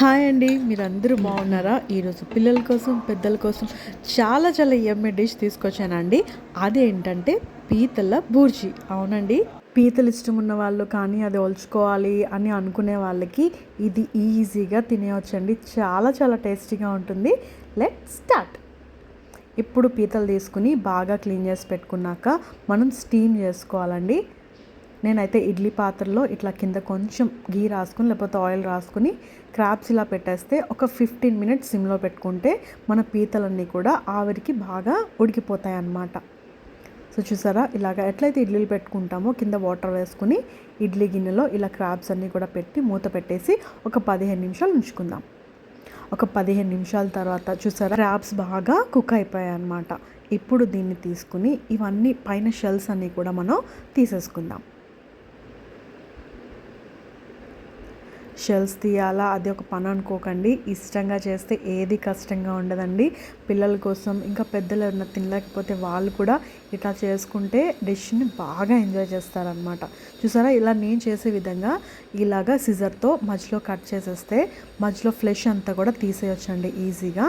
Hi అండి, మీరందరూ బాగున్నారా? ఈరోజు పిల్లల కోసం పెద్దల కోసం చాలా చాలా యమ్మీ డిష్ తీసుకొచ్చానండి. అదేంటంటే పీతల బూర్జీ. అవునండి, పీతలు ఇష్టం ఉన్న వాళ్ళు కానీ అది ఒలుచుకోవాలి అని అనుకునే వాళ్ళకి ఇది ఈజీగా తినేయొచ్చండి. చాలా చాలా టేస్టీగా ఉంటుంది. Let start. ఇప్పుడు పీతలు తీసుకుని బాగా క్లీన్ చేసి పెట్టుకున్నాక మనం స్టీమ్ చేసుకోవాలండి. నేనైతే ఇడ్లీ పాత్రలో ఇట్లా కింద కొంచెం గీ రాసుకుని లేకపోతే ఆయిల్ రాసుకుని క్రాబ్స్ ఇలా పెట్టేస్తే ఒక 15 మినిట్స్ సిమ్లో పెట్టుకుంటే మన పీతలన్నీ కూడా ఆవిరికి బాగా ఉడికిపోతాయి అన్నమాట. సో చూసారా, ఇలాగ ఎట్లయితే ఇడ్లీలు పెట్టుకుంటామో కింద వాటర్ వేసుకుని ఇడ్లీ గిన్నెలో ఇలా క్రాబ్స్ అన్నీ కూడా పెట్టి మూత పెట్టేసి ఒక 15 నిమిషాలు ఉంచుకుందాం. ఒక 15 నిమిషాల తర్వాత చూసారా, క్రాబ్స్ బాగా కుక్ అయిపోయాయి అన్నమాట. ఇప్పుడు దీన్ని తీసుకుని ఇవన్నీ పైన షెల్స్ అన్నీ కూడా మనం తీసేసుకుందాం. షెల్స్ తీయాలా అది ఒక పని అనుకోకండి. ఇష్టంగా చేస్తే ఏది కష్టంగా ఉండదండి. పిల్లల కోసం ఇంకా పెద్దలు ఎవరైనా తినలేకపోతే వాళ్ళు కూడా ఇట్లా చేసుకుంటే డిష్ని బాగా ఎంజాయ్ చేస్తారనమాట. చూసారా, ఇలా నేను చేసే విధంగా ఇలాగా సిజర్తో మధ్యలో కట్ చేసేస్తే మధ్యలో ఫ్లెష్ అంతా కూడా తీసేయొచ్చండి ఈజీగా.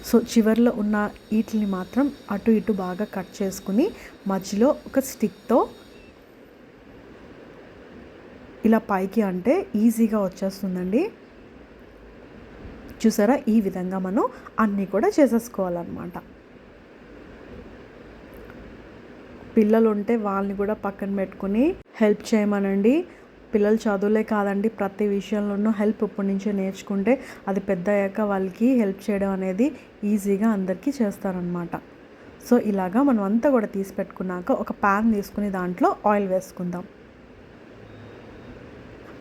సో చివరిలో ఉన్న వీటిని మాత్రం అటు ఇటు బాగా కట్ చేసుకుని మధ్యలో ఒక స్టిక్తో ఇలా పైకి అంటే ఈజీగా వచ్చేస్తుందండి. చూసారా, ఈ విధంగా మనం అన్నీ కూడా చేసేసుకోవాలన్నమాట. పిల్లలు ఉంటే వాళ్ళని కూడా పక్కన పెట్టుకుని హెల్ప్ చేయమనండి. పిల్లలు చదువులే కాదండి, ప్రతి విషయంలోనూ హెల్ప్ ఇప్పటి నుంచే నేర్చుకుంటే అది పెద్ద అయ్యాక వాళ్ళకి హెల్ప్ చేయడం అనేది ఈజీగా అందరికీ చేస్తారనమాట. సో ఇలాగా మనం అంతా కూడా తీసి పెట్టుకున్నాక ఒక ప్యాన్ తీసుకుని దాంట్లో ఆయిల్ వేసుకుందాం.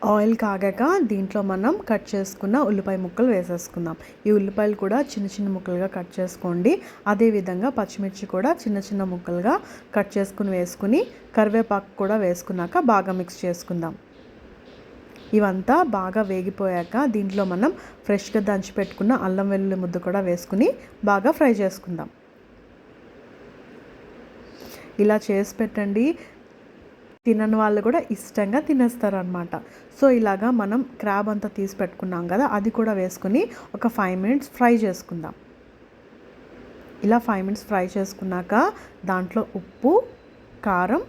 ఆయిల్ కాగాక దీంట్లో మనం కట్ చేసుకున్న ఉల్లిపాయ ముక్కలు వేసేసుకుందాం. ఈ ఉల్లిపాయలు కూడా చిన్న చిన్న ముక్కలుగా కట్ చేసుకోండి. అదేవిధంగా పచ్చిమిర్చి కూడా చిన్న చిన్న ముక్కలుగా కట్ చేసుకుని వేసుకుని కరివేపాకు కూడా వేసుకున్నాక బాగా మిక్స్ చేసుకుందాం. ఇవంతా బాగా వేగిపోయాక దీంట్లో మనం ఫ్రెష్గా దంచి పెట్టుకున్న అల్లం వెల్లుల్లి ముద్ద కూడా వేసుకుని బాగా ఫ్రై చేసుకుందాం. ఇలా చేసి పెట్టండి, తినని వాళ్ళు కూడా ఇష్టంగా తినేస్తారనమాట. సో ఇలాగా మనం క్రాబ్ అంతా తీసి పెట్టుకున్నాం కదా, అది కూడా వేసుకుని ఒక 5 మినిట్స్ ఫ్రై చేసుకుందాం. ఇలా 5 మినిట్స్ ఫ్రై చేసుకున్నాక దాంట్లో ఉప్పు కారం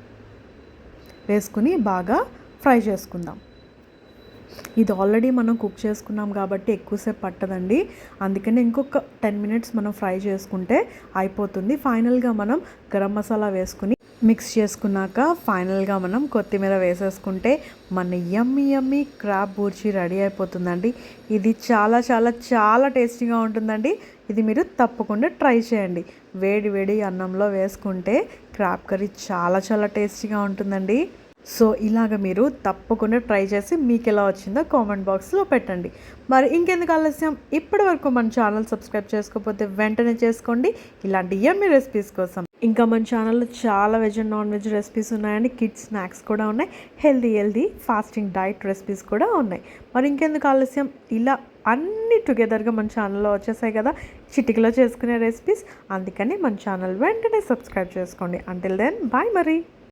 వేసుకుని బాగా ఫ్రై చేసుకుందాం. ఇది ఆల్రెడీ మనం కుక్ చేసుకున్నాం కాబట్టి ఎక్కువసేపు పట్టదండి. అందుకని ఇంకొక 10 మినిట్స్ మనం ఫ్రై చేసుకుంటే అయిపోతుంది. ఫైనల్గా మనం గరం మసాలా వేసుకుని మిక్స్ చేసుకున్నాక ఫైనల్గా మనం కొత్తిమీర వేసేసుకుంటే మన యమ్మీ యమ్మీ క్రాబ్ బూర్జీ రెడీ అయిపోతుందండి. ఇది చాలా చాలా చాలా టేస్టీగా ఉంటుందండి. ఇది మీరు తప్పకుండా ట్రై చేయండి. వేడి వేడి అన్నంలో వేసుకుంటే క్రాబ్ కర్రీ చాలా చాలా టేస్టీగా ఉంటుందండి. సో ఇలాగ మీరు తప్పకుండా ట్రై చేసి మీకు ఎలా వచ్చిందో కామెంట్ బాక్స్లో పెట్టండి. మరి ఇంకెందుకు ఆలస్యం, ఇప్పటి వరకు మన ఛానల్ సబ్స్క్రైబ్ చేసుకోకపోతే వెంటనే చేసుకోండి ఇలాంటి యమ్మీ రెసిపీస్ కోసం. ఇంకా మన ఛానల్లో చాలా veg and non veg recipes ఉన్నాయండి. కిడ్స్ స్నాక్స్ కూడా ఉన్నాయి, హెల్దీ ఫాస్టింగ్ డైట్ రెసిపీస్ కూడా ఉన్నాయి. మరి ఇంకెందుకు ఆలస్యం, ఇలా అన్నీ టుగెదర్గా మన ఛానల్లో వచ్చేసాయి కదా చిటికలో చేసుకునే రెసిపీస్. అందుకని మన ఛానల్ వెంటనే సబ్స్క్రైబ్ చేసుకోండి. అంటిల్ దెన్ బాయ్ మరి.